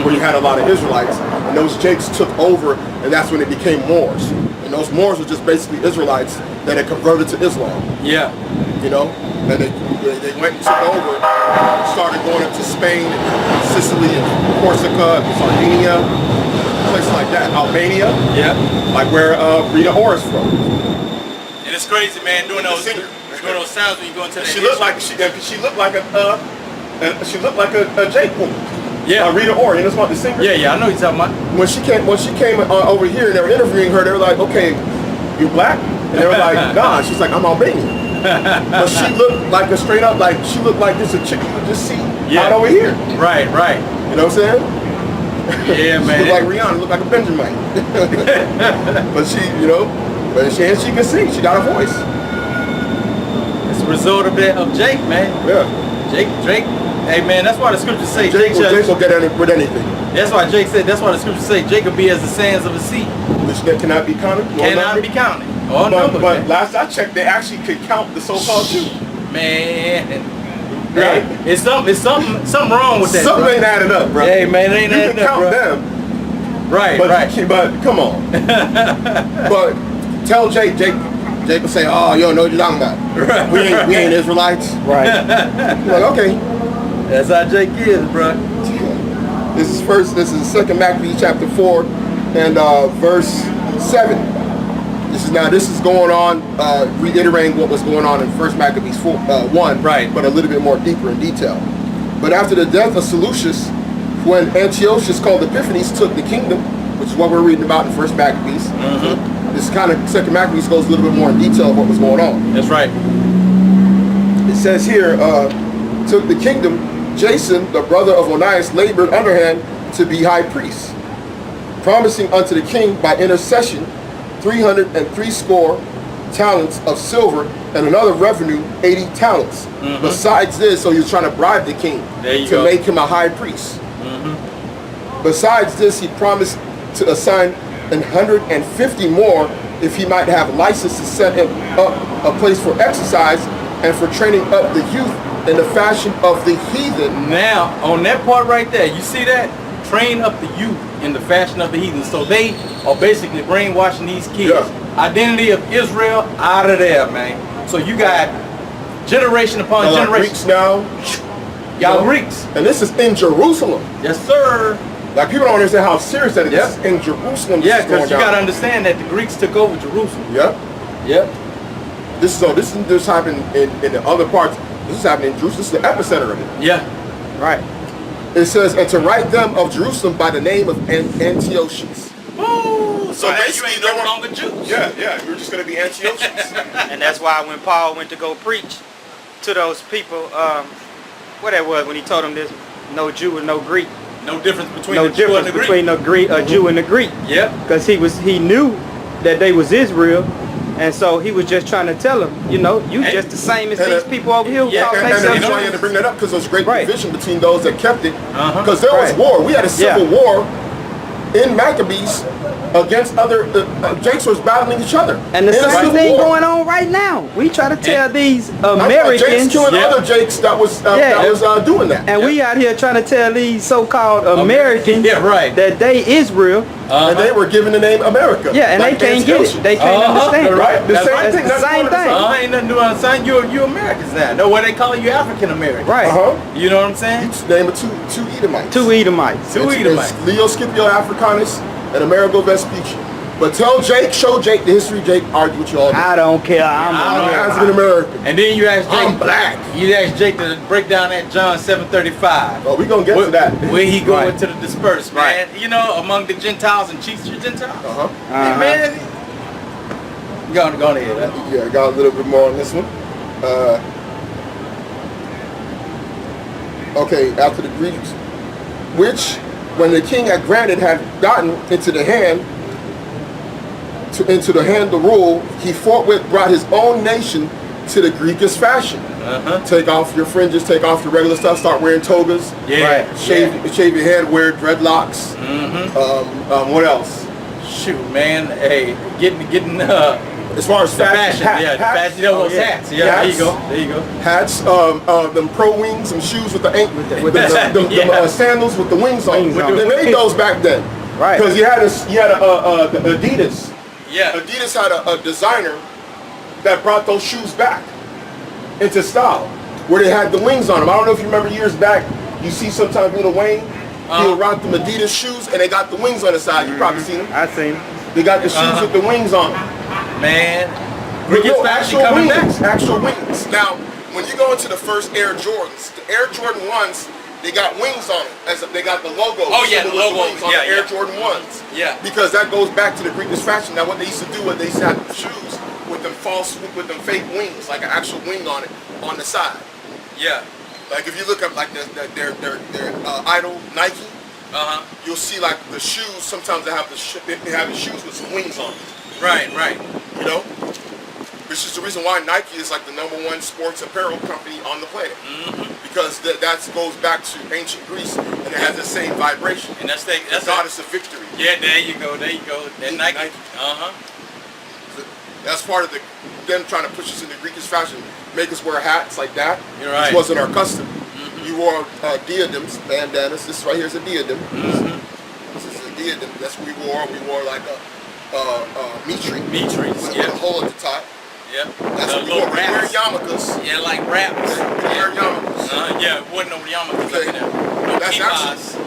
where you had a lot of Israelites, and those Jakes took over, and that's when it became Moors. And those Moors were just basically Israelites that had converted to Islam. Yeah. You know, and they went and took over, started going up to Spain, Sicily, and Corsica, Sardinia, places like that. Albania. Yeah. Like where Rita Ora is from. And it's crazy, man, doing those sounds when you go into the she looked like a Jake woman. Yeah. Rita Ora, you know about the singer? Yeah, I know you're talking about. When she came over here and they were interviewing her, they were like, okay, you black? And they were like, nah. She's like, I'm Albanian. But she looked like she looked like this a chick you could just see out over here. Right. You know what I'm saying? Yeah, man. She looked like Rihanna, looked like a Benjamin. But she can sing. She got a voice. It's a result of Jake, man. Yeah. Drake. Hey, man, that's why the scriptures say Jake will get with anything. That's why Jake said. That's why the scriptures say Jake will be as the sands of the sea, which that cannot be counted. Cannot be counted. But last I checked, they actually could count the so-called Jew. Man. Right. It's something wrong with that. Something ain't adding up, bro. Hey, man, it ain't adding up, bro. You can count them. Right. But come on. But tell Jake will say, oh, you don't know what you're talking about. Right. We ain't Israelites. Right. You're like, okay. That's how Jake is, bro. This is 2 Maccabees chapter 4 and verse 7. This is going on, reiterating what was going on in 1 Maccabees 1, right? But a little bit more deeper in detail. But after the death of Seleucus, when Antiochus called Epiphanes took the kingdom, which is what we're reading about in 1 Maccabees, this kind of 2 Maccabees goes a little bit more in detail of what was going on. That's right. It says here, took the kingdom, Jason, the brother of Onias, labored underhand to be high priest, promising unto the king by intercession 360 talents of silver and another revenue 80 talents. Besides this, so he was trying to bribe the king to make him a high priest. Besides this, he promised to assign 150 more if he might have license to set him up a place for exercise and for training up the youth in the fashion of the heathen. Now, on that part right there, you see that? Train up the youth in the fashion of the heathen. So they are basically brainwashing these kids. Identity of Israel out of there, man. So you got generation upon generation. Greeks now. Y'all Greeks. And this is in Jerusalem. Yes, sir. Like people don't understand how serious that is. This is in Jerusalem. Yeah, because you got to understand that the Greeks took over Jerusalem. Yep. This is happening in the other parts. This is happening in Jerusalem. This is the epicenter of it. Yeah. Right. It says, and to write them of Jerusalem by the name of Antiochus. Ooh, so basically you no longer Jews. Yeah, you're just going to be Antiochus. And that's why when Paul went to go preach to those people, what that was when he told them this, no Jew and no Greek. No difference between a Jew and the Greek. Yep. Because he knew that they was Israel. And so he was just trying to tell them, you just the same as these people over here. And that's why you had to bring that up, because there was great division between those that kept it. Because there was war. We had a civil war in Maccabees against other. Jakes was battling each other. And the same thing going on right now. We try to tell these Americans. Jakes killing other Jakes that was doing that. And we out here trying to tell these so-called Americans that they Israel. And they were given the name America. Yeah, and like they can't get it. They can't understand. Right? The same thing. The same thing. Ain't nothing new on the sign. You Americans now. No, what they call you African American. Right. You know what I'm saying? You name it two Edomites. Two Edomites. It's Leo Scipio Africanus and Amerigo Vespucci. But show Jake the history. Jake argue with you all day. I don't care. I'm African American. And then you ask Jake. I'm black. You ask Jake to break down that John 7:35. Oh, we gonna get to that. Where he going to the dispersed, man. You know, among the Gentiles and chiefs of Gentiles. Man. Go ahead. Yeah, I got a little bit more on this one. Okay, after the Greeks, which, when the king had granted, had gotten into the hand the rule, he forthwith brought his own nation to the Greekish fashion. Take off your fringes, take off your regular stuff, start wearing togas. Shave your head, wear dreadlocks. What else? Shoot, man. Hey, getting as far as fashion, fashion, the fashion, those hats. Yeah, hats, there you go. Hats, them pro wings, some shoes with the sandals with the wings on. They made those back then. Right. Because you had the Adidas. Yeah. Adidas had a designer that brought those shoes back into style, where they had the wings on them. I don't know if you remember years back, you see sometimes Lil Wayne, he'll rock them Adidas shoes and they got the wings on the side. You probably seen them. I seen them. They got the shoes with the wings on them. Man, actual wings. Now, when you go into the first Air Jordans, the Air Jordan 1s, they got wings on them. They got the logo. Oh yeah, the logo on the Air Jordan 1s. Yeah. Because that goes back to the Greek's fashion. Now, what they used to do was they used to have the shoes with them fake wings, like an actual wing on it on the side. Yeah. Like if you look up like their idol Nike, you'll see like the shoes. Sometimes they have the shoes with some wings on them. Right. You know, which is the reason why Nike is like the #1 sports apparel company on the planet. Because that goes back to ancient Greece and it has the same vibration. And that's the goddess of victory. Yeah, there you go. That Nike. That's part of them trying to push us into Greekish fashion, make us wear hats like that, You're right. which wasn't our custom. You wore diadems, bandanas. This right here is a diadem. This is a diadem. That's what we wore. We wore like a mimicry. With a hole at the top. Yeah. That's what we wore. We wear yarmulkes. Yeah, like wraps. We wear yarmulkes. Yeah, it wasn't no yarmulkes up in there.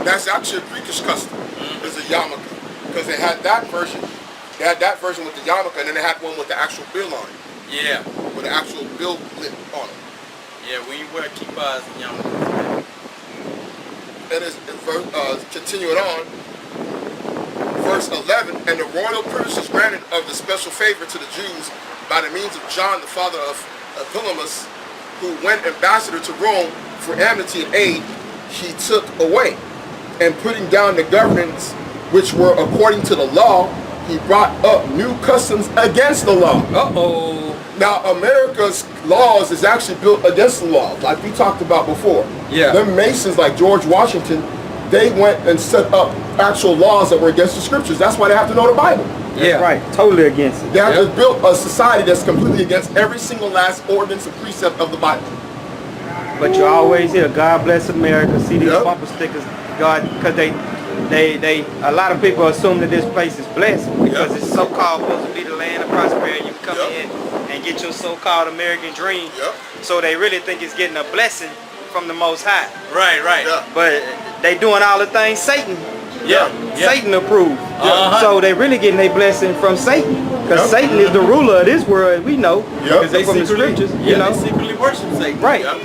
That's actually a Greekish custom. It's a yarmulke. Because they had that version. They had that version with the yarmulke, and then they had one with the actual bill on it. Yeah. With the actual bill lip on it. Yeah, when you wear kippas and yarmulkes. And continuing on, verse 11, and the royal privileges granted of the special favor to the Jews by the means of John, the father of Ptolemy, who went ambassador to Rome for amnesty and aid, he took away. And putting down the governments which were according to the law, he brought up new customs against the law. Now, America's laws is actually built against the law, like we talked about before. Yeah. Them Masons, like George Washington, they went and set up actual laws that were against the scriptures. That's why they have to know the Bible. Yeah, right. Totally against it. They have to build a society that's completely against every single last ordinance and precept of the Bible. But you always hear, God bless America, see these bumper stickers, God, because a lot of people assume that this place is blessed because it's so-called supposed to be the land of prosperity. You come in and get your so-called American dream. So they really think it's getting a blessing from the Most High. Right. But they doing all the things Satan Satan approved. So they really getting a blessing from Satan. Because Satan is the ruler of this world, we know. Because they from the scriptures. You know? They secretly worship Satan. Right. Yeah,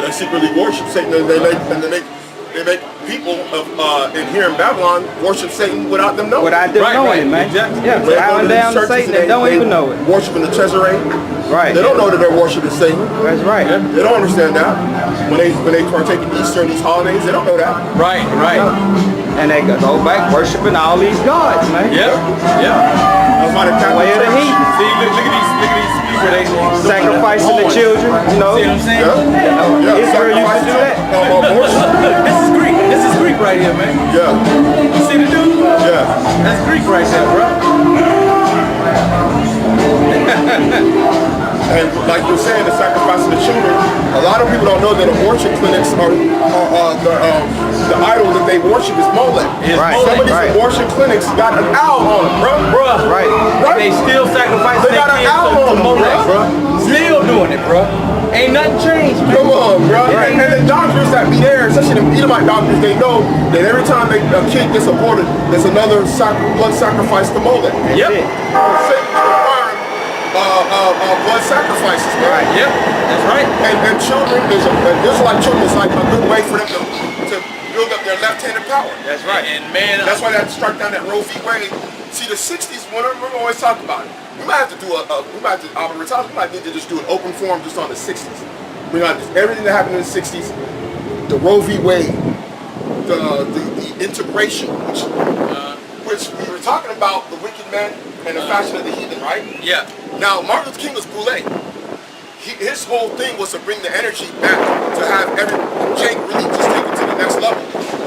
they secretly worship Satan. They make people in here in Babylon worship Satan without them knowing. Without them knowing it, man. Exactly. Yeah, bowing down to Satan and don't even know it. Worshiping the Cesare. Right. They don't know that they're worshiping Satan. That's right. They don't understand that. When they partake in Easter and these holidays, they don't know that. Right. And they go back worshiping all these gods, man. That's why the Way of the heat. See, look at these people. They sacrificing the children, you know. See what I'm saying? Israel used to do that. This is Greek right here, man. You see the dude? That's Greek right there, bro. And like you're saying, the sacrifice of the children, a lot of people don't know that abortion clinics are the idol that they worship is Molech. Some of these abortion clinics got an owl on them, bro. Right. They still sacrifice They got an owl on them, bro. Still doing it, bro. Ain't nothing changed. Come on, bro. And the doctors that be there, especially the Edomite doctors, they know that every time a kid gets aborted, there's another blood sacrifice to Molech. Satan's requiring blood sacrifices, man. That's right. And children, just like children, is like a good way for them to build up their left-handed power. That's right. And man, that's why that struck down that Roe v. Wade. See, the 60s, we always talk about it. We might have to do we might need to just do an open forum just on the 60s. We got everything that happened in the 60s, the Roe v. Wade, the integration, which we were talking about, the wicked men and the fashion of the heathen, right? Yeah. Now, Martin Luther King was boule. His whole thing was to bring the energy back, to have Jake really just take it to the next level,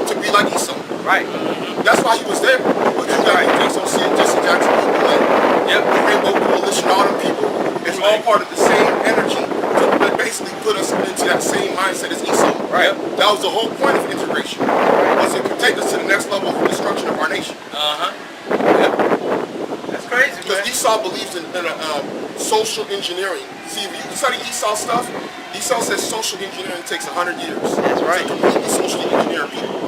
to be like Esau. Right. That's why he was there. But you got to see Jesse Jackson, Yep. the Rainbow Coalition, all them people. It's all part of the same energy to basically put us into that same mindset as Esau. Right. That was the whole point of integration. Was it could take us to the next level of destruction of our nation. Yep. That's crazy, man. Because Esau believes in social engineering. See, if you study Esau stuff, Esau says social engineering takes 100 years. That's right. To completely socially engineer people.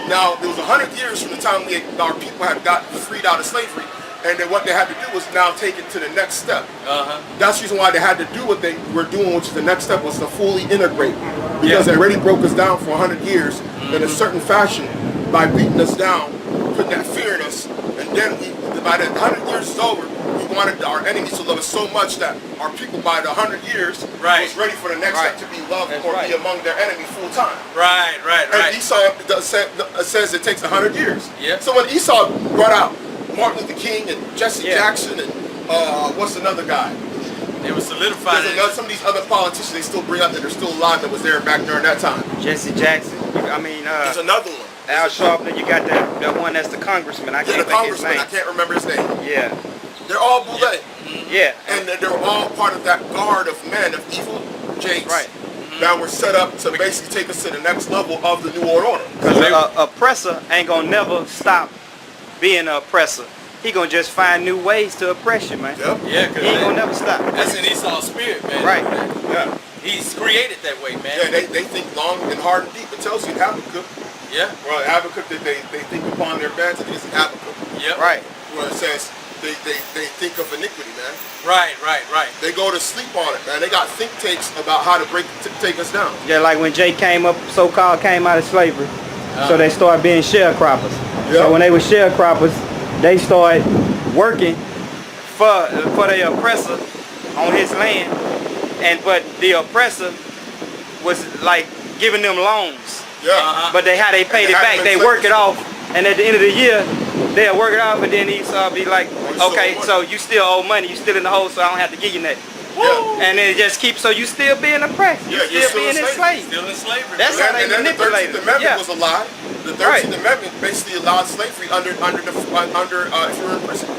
Now, it was 100 years from the time our people had gotten freed out of slavery, and then what they had to do was now take it to the next step. That's the reason why they had to do what they were doing, which is the next step was to fully integrate. Because they already broke us down for 100 years in a certain fashion by beating us down, putting that fear in us, and then by the 100 years is over, we wanted our enemies to love us so much that our people by the 100 years was ready for the next step to be loved or be among their enemy full time. And Esau says it takes 100 years. So when Esau brought out Martin Luther King and Jesse Jackson and what's another guy? They were solidified. Some of these other politicians they still bring up that are still alive that was there back during that time. Jesse Jackson. I mean, there's another one. Al Sharpton. You got that one that's the congressman. I can't think his name. I can't remember his name. Yeah. They're all boule. Yeah. And they're all part of that guard of men, of evil jakes that were set up to basically take us to the next level of the New World Order. Because an oppressor ain't gonna never stop being an oppressor. He gonna just find new ways to oppress you, man. Yep. Yeah, he ain't gonna never stop. That's in Esau's spirit, man. Right. Yeah. He's created that way, man. Yeah, they think long and hard and deep. It tells you in Habakkuk. Yeah. Well, Habakkuk that they think upon their beds. I think it's in Habakkuk. Yep. Right. Where it says they think of iniquity, man. Right. They go to sleep on it, man. They got think tanks about how to take us down. Yeah, like when Jay came up, so-called came out of slavery. So they started being sharecroppers. So when they were sharecroppers, they started working for the oppressor on his land, but the oppressor was like giving them loans. But how they paid it back, they work it off, and at the end of the year, they'll work it off, and then Esau be like, okay, so you still owe money, you still in the hole, so I don't have to give you nothing. And then it just keeps, so you still being oppressed, you still being enslaved. Still in slavery. That's how they manipulate it. The 13th Amendment was a lie. The 13th Amendment basically allowed slavery under if you were in prison.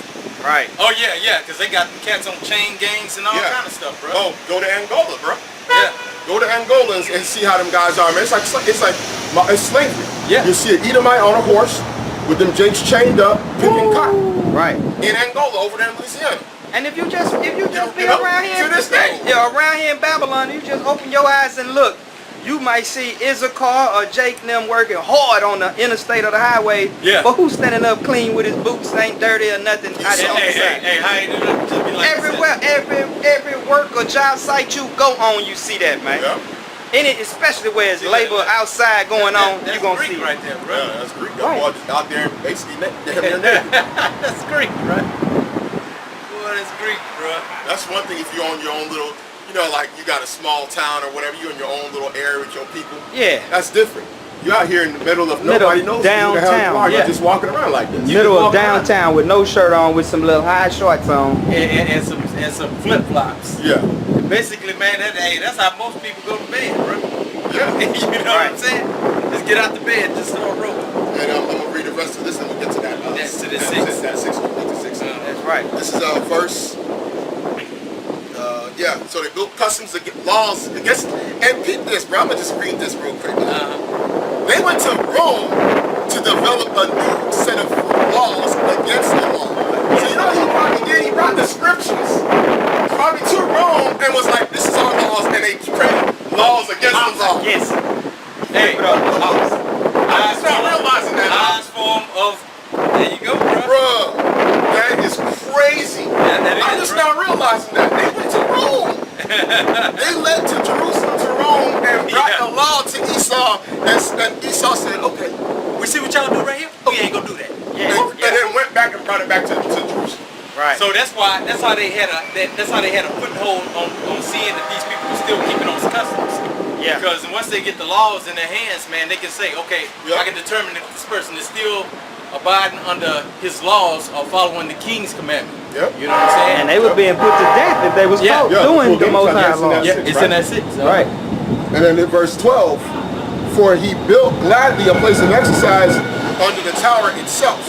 Right. Oh yeah, because they got cats on chain gangs and all kind of stuff, bro. Oh, go to Angola, bro. Yeah. Go to Angola and see how them guys are, man. It's slavery. Yeah. You see an Edomite on a horse with them jakes chained up, picking cotton. Right. In Angola, over there in Louisiana. And if you just be around here, to this day, around here in Babylon, you just open your eyes and look. You might see Issachar or Jake and them working hard on the interstate or the highway. Yeah. But who's standing up clean with his boots, ain't dirty or nothing? Hey, how you do that? Just be like everywhere, every work or job site you go on, you see that, man. Yeah. Especially where it's labor outside going on, you gonna Greek see right there, bro. Yeah, that's Greek. Just out there basically that's Greek, right? Boy, that's Greek, bro. That's one thing if you're on your own little, like you got a small town or whatever, you're in your own little area with your people. Yeah. That's different. You're out here in the middle of nobody knows downtown. Who the hell you are. You're just walking around like this. Middle of downtown with no shirt on, with some little high shorts on. And some flip-flops. Yeah. Basically, man, that's how most people go to bed, bro. Yeah. You know what I'm saying? Just get out the bed, just start rolling. And I'm going to read the rest of this and we'll get to that. That's to the 6. That 6. We'll get to 6. That's right. This is verse. So they built customs, laws against, and peep this, bro. I'm gonna just read this real quick. They went to Rome to develop a new set of laws against the law. So you know what he probably did? He brought the scriptures probably to Rome and was like, this is our laws, and they created laws against the law. Yes. Hey, I'm not realizing that. Highest form of, there you go, bro. Bro, that is crazy. I'm just now realizing that. They went to Rome. They led to Jerusalem, to Rome, and brought the law to Esau. And Esau said, okay. We see what y'all do right here? We ain't gonna do that. And then went back and brought it back to Jerusalem. Right. So that's how they had a foothold on seeing that these people were still keeping those customs. Yeah. Because once they get the laws in their hands, man, they can say, okay, I can determine if this person is still abiding under his laws or following the king's commandment. Yep. You know what I'm saying? And they were being put to death if they was caught doing the Most High law. It's in that 6. Right. And then in verse 12, for he built gladly a place of exercise under the tower itself,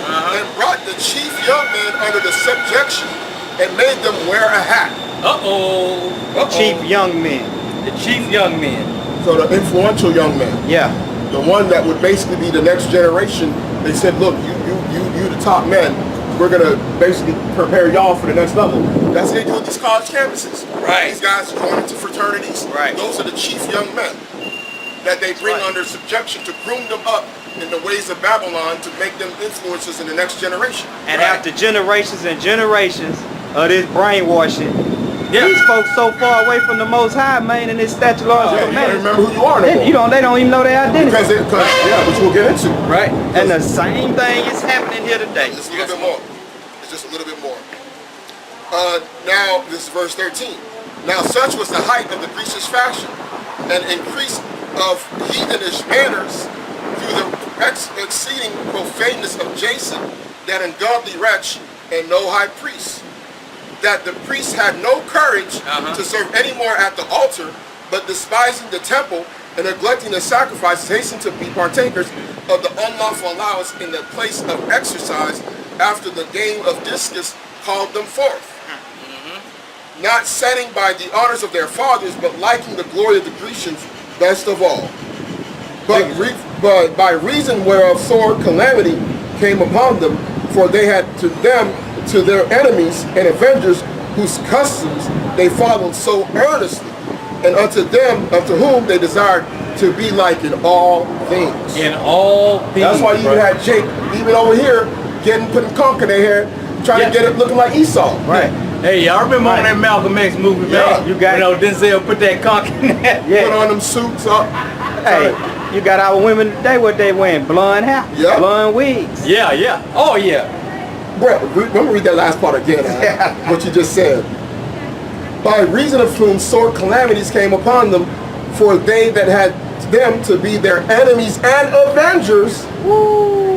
and brought the chief young men under the subjection, and made them wear a hat. Chief young men. The chief young men. So the influential young men. Yeah. The one that would basically be the next generation. They said, look, you the top men. We're gonna basically prepare y'all for the next level. That's what they do at these college campuses. Right. These guys join into fraternities. Right. Those are the chief young men that they bring under subjection to groom them up in the ways of Babylon to make them influencers in the next generation. And after generations and generations of this brainwashing, these folks so far away from the Most High, man, and this statute laws and You don't commandments. remember who you are no more. They don't even know their identity. Which we'll get into. Right. And the same thing is happening here today. It's a little bit more. It's just a little bit more. Now, this is verse 13. Now, such was the height of the Grecian fashion, and increase of heathenish manners through the exceeding profaneness of Jason, that ungodly wretch, and no high priest, that the priests had no courage to serve any more at the altar, but despising the temple and neglecting the sacrifices, hastened to be partakers of the unlawful allowance in the place of exercise, after the game of discus called them forth. Not setting by the honors of their fathers, but liking the glory of the Grecians best of all. But by reason whereof sore calamity came upon them, for they had to their enemies and avengers, whose customs they followed so earnestly, and unto whom they desired to be like in all things. In all things. That's why you had Jake, even over here, putting conch in their hair, trying to get it looking like Esau. Right. Hey, y'all remember on that Malcolm X movie, man? You got Denzel put that conch in there. Put on them suits up. Hey, you got our women today, what they wearing? Blonde hair, blonde wigs. Yeah. Oh, yeah. Brett, let me read that last part again, what you just said. By reason of whom sore calamities came upon them, for they that had them to be their enemies and avengers,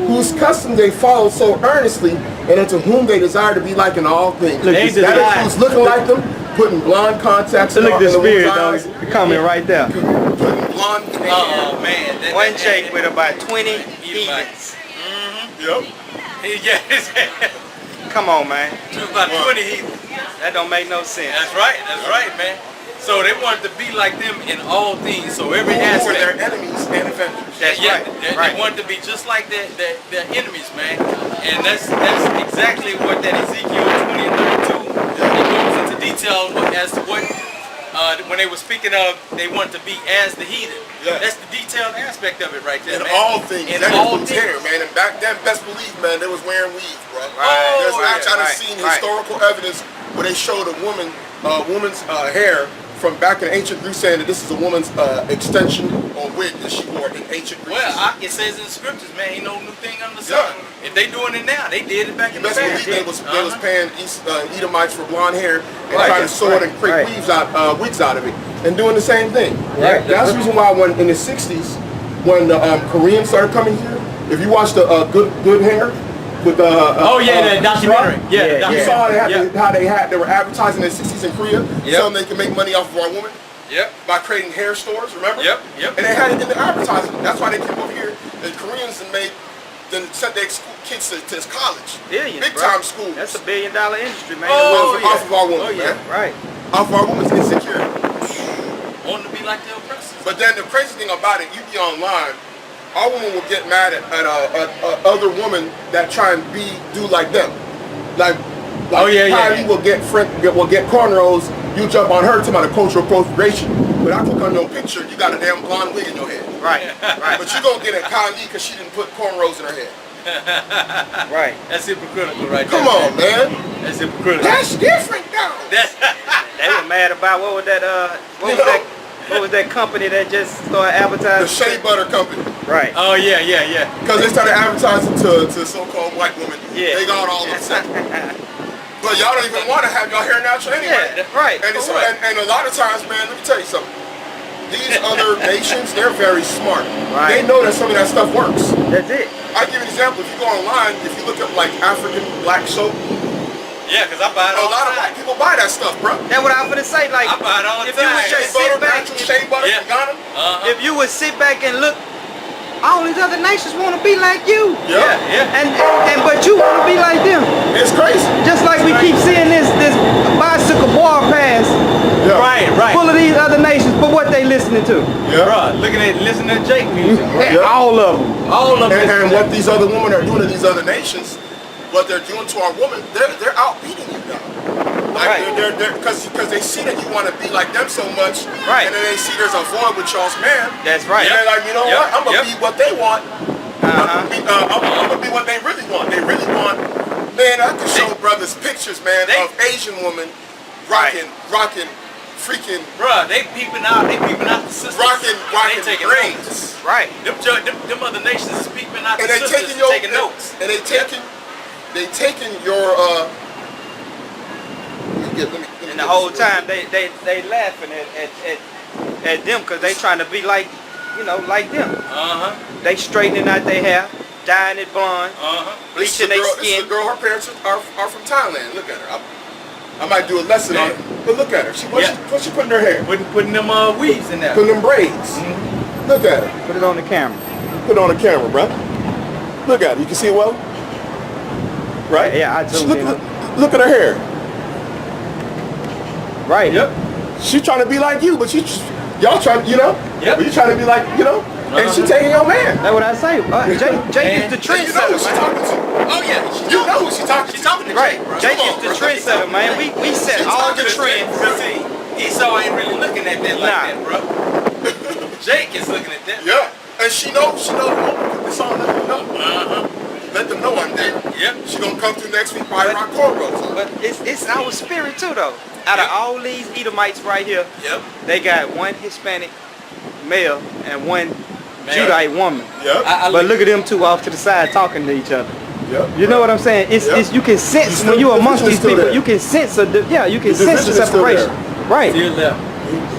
whose customs they followed so earnestly, and unto whom they desire to be like in all things. Look, that includes looking like them, putting blonde contacts in look at the spirit, eyes, though. Comment right there. putting blonde. Oh, man. One Jake with about 20 heathens. Yep. Yeah. Come on, man. About 20 heathens. That don't make no sense. That's right, man. So they wanted to be like them in all things. So every For aspect. their enemies and avengers. That's Yeah, right. they wanted to be just like their enemies, man. And that's exactly what that Ezekiel 20 and 32 it goes into detail as to what when they were speaking of they want to be as the heathen. Yeah. That's the detailed aspect of it right there, In man. all things. In that all includes things. hair, man. And back then, best believe, man, they was wearing weave, bro. Right. I've seen historical evidence where they showed a woman's hair from back in ancient Greece, saying that this is a woman's extension or wig that she wore in ancient Greece. Well, it says in the scriptures, man, ain't no new thing under the sun. If they doing it now, they did it back in the best past. believe they was paying Edomites for blonde hair and trying to sew it and create Right. wigs out of it, and doing the same thing. Right. That's the reason why when in the 60s, when the Koreans started coming here, if you watch the Good Hair with the the documentary. You saw how they were advertising in the 60s in Korea, Yep. telling they can make money off of our women. Yep. By creating hair stores, remember? Yep. And they had it in the advertisement. That's why they came over here. The Koreans sent their kids to college. Billions, Big bro. time school. That's a $1 billion industry, man. Off of our women, man. Right. Off of our women's insecurity. Wanting to be like the oppressors. But then the crazy thing about it, you be online, our women will get mad at other women that try and do like them. Like Kylie will get cornrows. You jump on her to about a cultural appropriation. But I click on your picture, you got a damn blonde wig in your head. Right. But you gonna get at Kylie because she didn't put cornrows in her head. Right. That's hypocritical right there. Come on, man. That's hypocritical. That's different though. They were mad about what was that company that just started The advertising? Shea Butter Company. Right. Oh yeah. Because they started advertising to so-called white women. Yeah. They got all upset. But y'all don't even want to have your hair natural anyway. Yeah, right. And, and a lot of times, man, let me tell you something. These other nations, they're very smart. Right. They know that some of that stuff works. That's it. I'll give you an example. If you go online, if you look up like African black soap, Yeah, because I buy it a all the lot of time. white people buy that stuff, bro. That's what I was gonna say. Like, I buy it all the if you time. would Shea just butter, sit back, natural shea butter Yeah. from Ghana. if you would sit back and look all these other nations want to be like you. Yeah. And but you want to be like them. It's crazy. Just like we keep seeing this bicycle bar pass Yeah. Right. full of these other nations, but what they listening to? Yeah. Bruh, listening to Jake music. Yeah. All of them. All of it. And what these other women are doing to these other nations, what they're doing to our women, they're outbeating you now. Like they're because they see that you want to be like them so much, Right. and then they see there's a void with y'all's man. That's right. And they're like, you know what? I'm gonna be what they want. Uh-huh. I'm gonna be what they really want. They really want. Man, I can show brothers pictures, man, of Asian women rocking, freaking. Bruh, they peeping out the sisters. Rocking they taking braids. notes. Right. Them other nations is peeping out And the they sisters taking your taking notes. And they taking your let me And the whole time they laughing at them because they trying to be like, like them. They straightening out their hair, dyeing it blonde, bleaching their This is skin. a girl, her parents are from Thailand. Look at her. I might do a lesson on it. But look at her. What's she putting in her hair? Putting them weaves in there. Putting them braids. Look at her. Put it on the camera. Put it on the camera, bro. Look at her. You can see it well? Right? Yeah, I zoomed in. Look at her hair. Right. Yep. She's trying to be like you, but y'all trying, Yep. but you trying to be like, and she taking your man. That's what I say. Jake is the You know who trendsetter, she man. talking to. Oh yeah, You know who she talking to. she's talking to Right. Jake, bro. Jake Come is on, the bro. trendsetter, man. We set She's all talking the to trends. Cause see, Esau ain't really looking at that like Nah. that, bro. Jake is looking at that. Yeah, and she knows. Put this on, let them know. Let them know I'm there. Yep. She gonna come through next week, probably rock cornrows. But it's our spirit too, though. Out of all these Edomites right here, Yep. they got one Hispanic male and one Man. Judite woman. Yep. But look at them two off to the side talking to each other. Yep. You know what I'm saying? It's you can sense when you're amongst these still people. there. You can sense you can The sense the division is still separation. Right. Still left.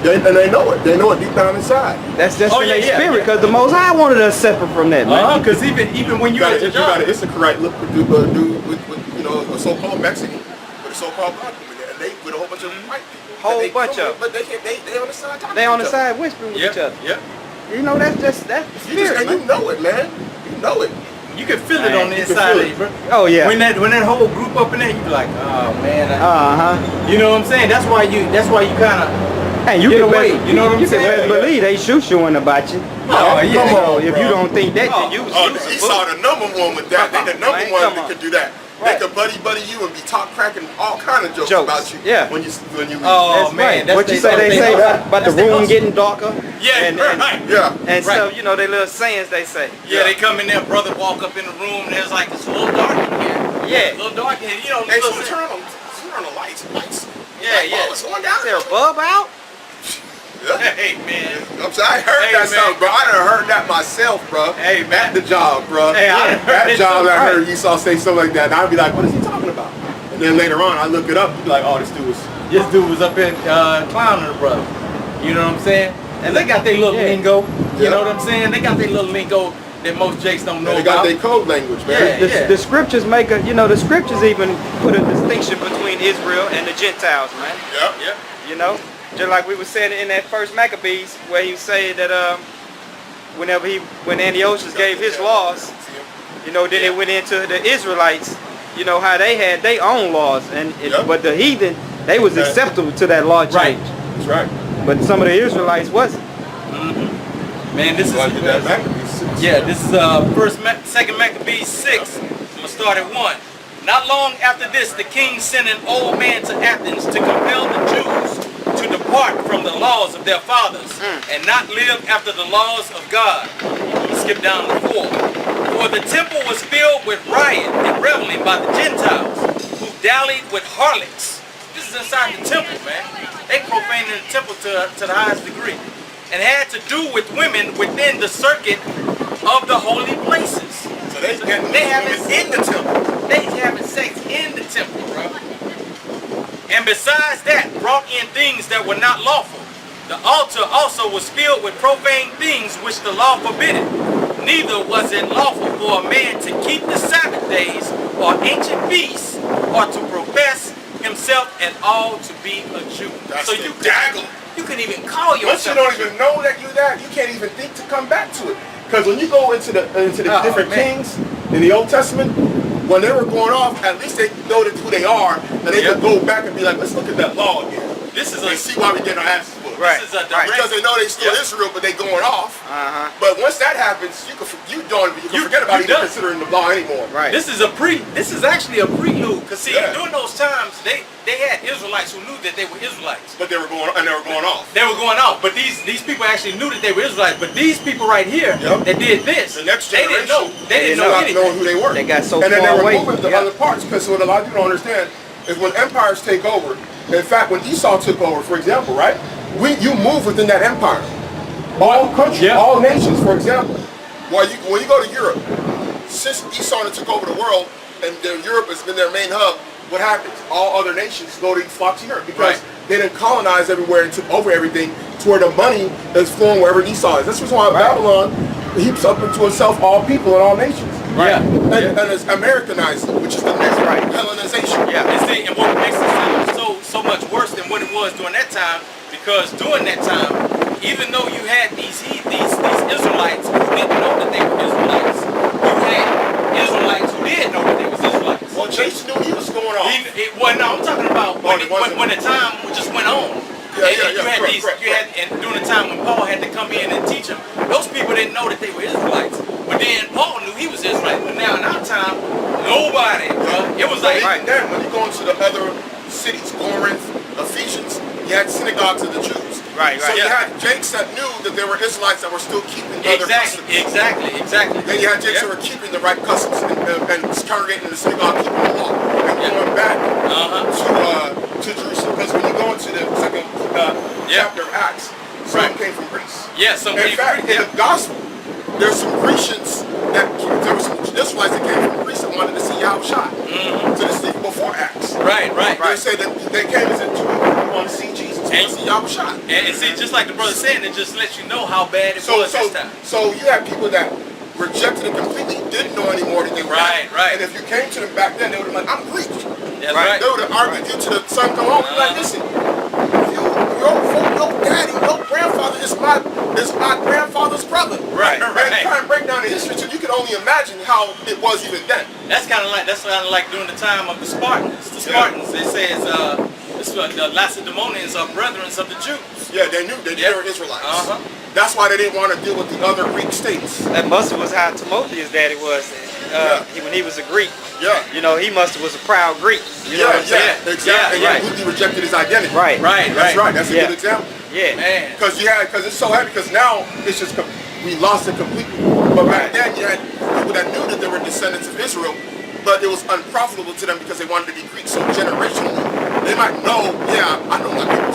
And they know it. They know it deep down inside. That's just Oh, in yeah, their yeah, spirit, yeah. because the Most High wanted us separate from that, man. Because even when you at your job, It's a correct look with a so-called Mexican, with a so-called black woman, and they with a whole bunch of white people. Whole And they bunch come of with, but they on the side talking They to on the each other. side whispering with Yep. each other. Yep. You know, that's the spirit, And you man. know it, man. You know it. You can feel it Man, on the you can inside feel of it. you, bro. Oh yeah. When that whole group up in there, you be like, oh man. Uh-huh. You know what I'm saying? That's why you kind of. And you Get can away, you know what I'm you saying? can best believe they shooing about you. Oh, yeah. Come on, if bro. you don't think that, then you He saw the number one with that. They the number Man, one come that on. could do that. Right. They could buddy you and be talk cracking all kind of jokes Jokes. about you. Yeah. When you leave. Oh That's man, right. that's What you they- say they they say hustle. about the That's they room hustle. getting darker? Yeah, and, right. Yeah. and Right. so, they little sayings they say. Yeah, they come in there, brother walk up in the room, and there's like, it's a little dark in here. Yeah. A little dark in here, Hey, little so turn on the lights. Yeah, Like, yeah. oh, what's going down Is there a bulb out? Yeah. Hey, man. I'm sorry, I heard Hey, that man. sound, bro. I done heard that myself, bro. Hey, man. At the job, bro. Hey, I done heard At it job, too. I heard Esau say something like that, and I'd be like, what is he talking about? And then later on, I look it up, and be like, oh, this dude was. This dude was up in clowning the brother. You know what I'm saying? And they got their little lingo. You Yeah. know what I'm saying? They got their little lingo that most Jakes don't know They got about. their code language, man. Yeah. The scriptures make the scriptures even put a distinction between Israel and the Gentiles, man. Yeah. Just like we were saying in that first Maccabees, where he said that when Antiochus gave his laws, then it went into the Israelites, how they had their own laws, but the heathen, they was acceptable to that law change. That's right. But some of the Israelites wasn't. Man, this is this is second Maccabees 6. I'm gonna start at 1. Not long after this, the king sent an old man to Athens to compel the Jews to depart from the laws of their fathers and not live after the laws of God. Skip down to 4. For the temple was filled with riot and reveling by the Gentiles, who dallied with harlots. This is inside the temple, man. They profaned the temple to the highest degree, and had to do with women within the circuit of the holy places. So they having in the temple. They having sex in the temple, bro. And besides that, brought in things that were not lawful. The altar also was filled with profane things which the law forbidded. Neither was it lawful for a man to keep the Sabbath days or ancient feasts, or to profess himself at all to be a Jew. That's so you can even call Once you yourself don't even know that you that, you can't even think to come back to it. Because when you go into the different kings in the Old Testament, when they were going off, at least they know who they are, and they could go back and be like, let's look at that law again. This is and see why we getting our asses whooped. Right. This is a direct, Because they know they still Israel, but they going off. But once that happens, you can forget about even considering the law anymore. Right. This is actually a prelude. Cause see, during those times, they had Israelites who knew that they were Israelites. But they were going off. They were going off. But these people actually knew that they were Israelites. But these people right here that did this, the next they generation, didn't know anything. Knowing who they were. They got so and then far they were away. moving to other parts. Because what a lot of people don't understand is when empires take over. In fact, when Esau took over, for example, right? You move within that empire. All countries, all nations, for example. When you go to Europe, since Esau took over the world, and Europe has been their main hub, what happens? All other nations flock to Europe because they didn't colonize everywhere and took over everything to where the money is flowing wherever Esau is. That's why Babylon heaps up into itself all people and all nations. Right. And it's Americanized, which is the next Hellenization. Yeah. And what makes it sound so much worse than what it was during that time, because during that time, even though you had these Israelites who didn't know that they were Israelites, you had Israelites who did know that they were Israelites. Well, Jason knew he was going on. I'm talking about when the time just went on. And during the time when Paul had to come in and teach them, those people didn't know that they were Israelites. But then Paul knew he was Israelite. But now in our time, nobody, bro. It was like then when you go into the other cities, Corinth, Ephesians, you had synagogues of the Jews. Right. So you had Jakes that knew that there were Israelites that were still keeping other customs. Exactly. Then you had Jakes that were keeping the right customs and congregating in the synagogue, keeping the law. And going back to Jerusalem. Because when you go into the second chapter of Acts, some came from Greece. Yeah, some came from Greece. In the gospel, there's some Grecians there were some Israelites that came from Greece that wanted to see Yahawashi. So this is before Acts. Right. They say that they came and said, we want to see Jesus, we want to see Yahawashi. And see, just like the brother said, it just lets you know how bad it was this time. So you have people that rejected it completely, didn't know anymore that they were right. And if you came to them back then, they would have been like, I'm Greek. That's right. They would have argued you to the sun come home. Like, listen, your daddy, your grandfather is my grandfather's brother. Right. And try and break down the history so you can only imagine how it was even then. That's kind of like during the time of the Spartans. The Spartans, it says, the Lacedaemonians are brethren of the Jews. Yeah, they knew they were Israelites. That's why they didn't want to deal with the other Greek states. That must have was how Timotheus' daddy was when he was a Greek. Yeah. You know, he must have was a proud Greek. You know what I'm saying? Exactly. Yeah, He rejected his identity. Right. That's right. That's a good example. Yeah. Man. Because it's so heavy. Because now it's just we lost it completely. But back then you had people that knew that they were descendants of Israel, but it was unprofitable to them because they wanted to be Greek. So generationally, they might know. Yeah, I know my people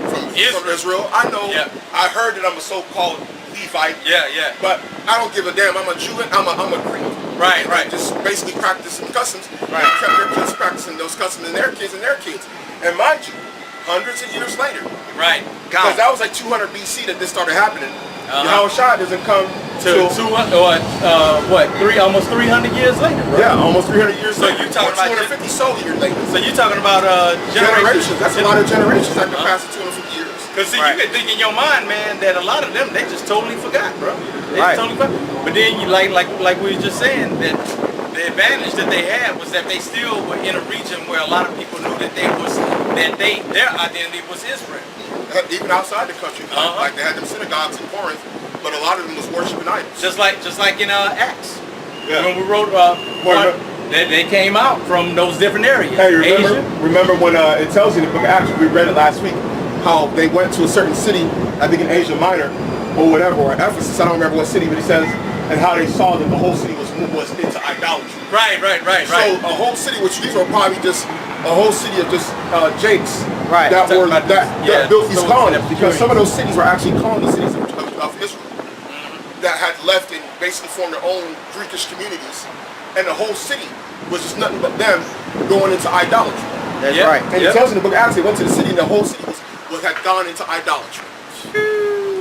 from Israel. I know. Yeah. I heard that I'm a so-called Levite. Yeah. But I don't give a damn. I'm a Jew. I'm a Greek. Right. Just basically practicing customs. Right. And kept their kids practicing those customs and their kids. And mind you, hundreds of years later. Right. Because that was like 200 BC that this started happening. Yahawashi doesn't come to almost 300 years later, bro. Yeah, almost 300 years so later. You talking about 250 solely years later. So you're talking about generations. That's a lot of generations that can pass in 250 years. Because see, you can think in your mind, man, that a lot of them, they just totally forgot, bro. They just totally forgot. But then you like we were just saying, that the advantage that they had was that they still were in a region where a lot of people knew that their identity was Israel. Even outside the country, like they had them synagogues in Corinth, but a lot of them was worshiping idols. Just like in Acts, when we wrote they came out from those different areas. Hey, remember when it tells you in the book of Acts, we read it last week, how they went to a certain city, I think in Asia Minor, or whatever, or Ephesus, I don't remember what city, but he says, and how they saw that the whole city was into idolatry. Right. So a whole city, which these were probably just a whole city of just Jakes that built these colonies, because some of those cities were actually colony cities of Israel that had left and basically formed their own Greekish communities, and the whole city was just nothing but them going into idolatry. That's right. And it tells in the book of Acts, they went to the city and the whole city had gone into idolatry.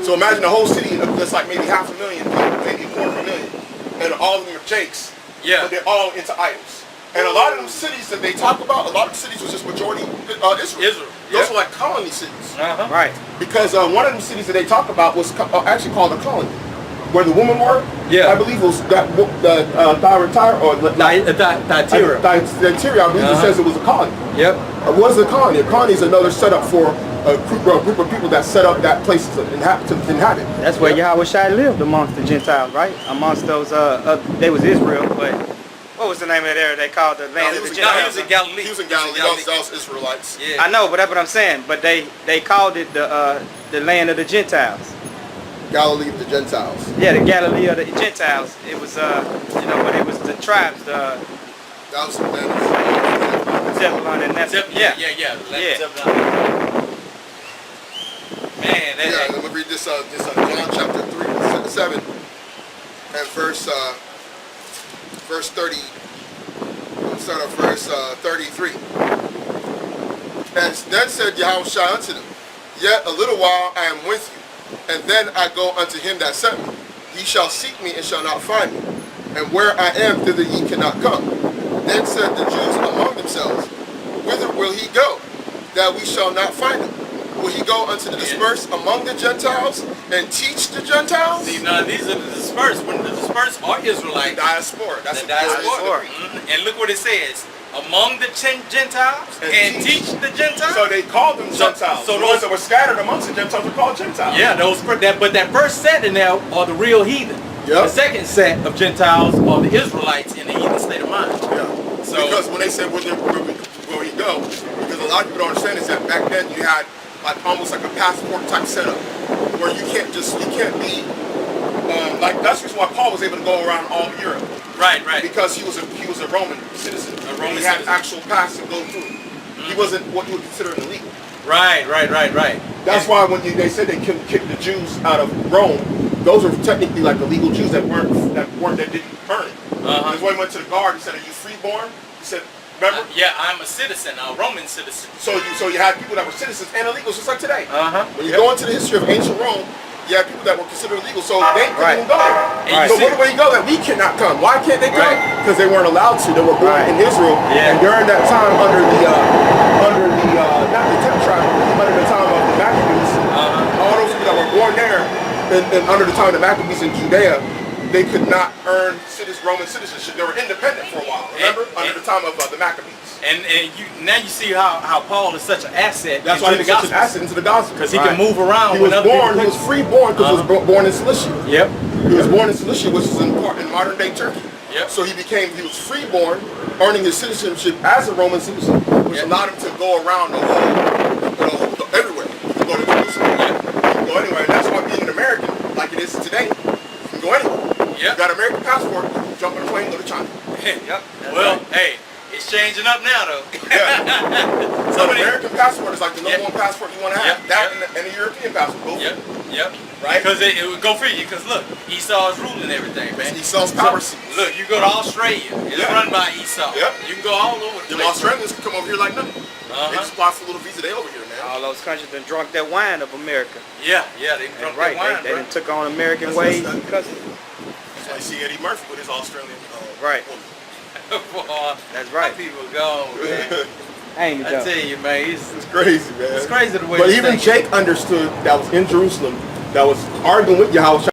So imagine the whole city that's like maybe 500,000 people, maybe 250,000, and all of them are Jakes. But they're all into idols. And a lot of them cities that they talk about, a lot of the cities was just majority Israel. Those were like colony cities. Right. Because one of them cities that they talk about was actually called a colony, where the women were. Yeah. I believe it was that Thyatira or Thyatira. Thyatira. I believe it says it was a colony. Yep. Or was a colony? A colony is another setup for a group of people that set up that place to inhabit. That's where Yahawashi lived amongst the Gentiles, right? Amongst those, they was Israel, but what was the name of that area they called the land of the Gentiles? No, he was in Galilee. He was in Galilee. That was Israelites. Yeah. I know, but that's what I'm saying. But they called it the land of the Gentiles. Galilee of the Gentiles. Yeah, the Galilee of the Gentiles. It was, you know, but it was the tribes, That was the land. Zebulun and Naphtali. Yeah. Man, Yeah, let me read this. John chapter 3:7 and verse 30. We'll start at verse 33. And then said Yahushua unto them, Yet a little while I am with you, and then I go unto him that sent me. Ye shall seek me and shall not find me, and where I am thither ye cannot come. Then said the Jews among themselves, Whither will he go, that we shall not find him? Will he go unto the dispersed among the Gentiles and teach the Gentiles? see, now these are the dispersed. When the dispersed are Israelites. The diaspora. That's The the diaspora. And look what it says. Among the Gentiles and teach the Gentiles. So they called them Gentiles. So the ones that were scattered amongst the Gentiles were called Gentiles. Yeah, but that first set in there are the real heathen. Yep. The second set of Gentiles are the Israelites in the heathen state of mind. Yeah. So because when they said where he go, because a lot of people don't understand is that back then you had like almost like a passport type setup where you can't be like that's the reason why Paul was able to go around all of Europe. right. Because he was a Roman citizen. Roman he had citizen. actual pass to go through. He wasn't what you would consider an illegal. Right. That's why when they said they couldn't kick the Jews out of Rome, those were technically like illegal Jews that didn't burn it. That's why he went to the guard and said, "Are you freeborn?" He said, "Remember?" Yeah, I'm a citizen, a Roman citizen. So you had people that were citizens and illegals, just like today. When you Yep. go into the history of ancient Rome, you had people that were considered illegal, so they couldn't even go there. And So you see- where do you go that we cannot come? Why can't they come? Right. Because they weren't allowed to. They were born in Israel, Yeah. and during that time, under the not the Tetrarch, under the time of the Maccabees, all those people that were born there, and under the time of the Maccabees in Judea, they could not earn Roman citizenship. They were independent for a while. Remember, under the time of the Maccabees. And now you see how Paul is such an asset. That's why he was such an asset into the gospel. Because he can move around. He was when other born. people He was free-born because he was born in Cilicia. Yep. He was born in Cilicia, which is in modern-day Turkey. Yep. So he was free-born, earning his citizenship as a Roman citizen, which allowed him to go around everywhere. He could go to Jerusalem. Yep. He could go anywhere. And that's why being an American, like it is today, you can go anywhere. Yep. You got an American passport, jump on a plane, go to China. Yep. Well, hey, it's changing up now though. Yeah. So an American passport is like the number one passport you want to have. Yep. That and a European passport. Both. Yep. Right? Because it would go for you. Because look, Esau's ruling everything, man. Esau's power seats. Look, you go to Australia, it's run by Esau. Yep. You can go all over the Them place. Australians can come over here like nothing. They just apply for a little visa. They over here, man. All those countries that drunk that wine of America. Yeah, they drunk Right, that wine, they bro. done took on American That's ways what's because That's why you see Eddie Murphy with his Australian Right. woman. Boy, That's right. People gone, man. ain't it I though? tell you, man, It's crazy, man. it's crazy the way. But this even thing- Jake understood that was in Jerusalem, that was arguing with Yahweh.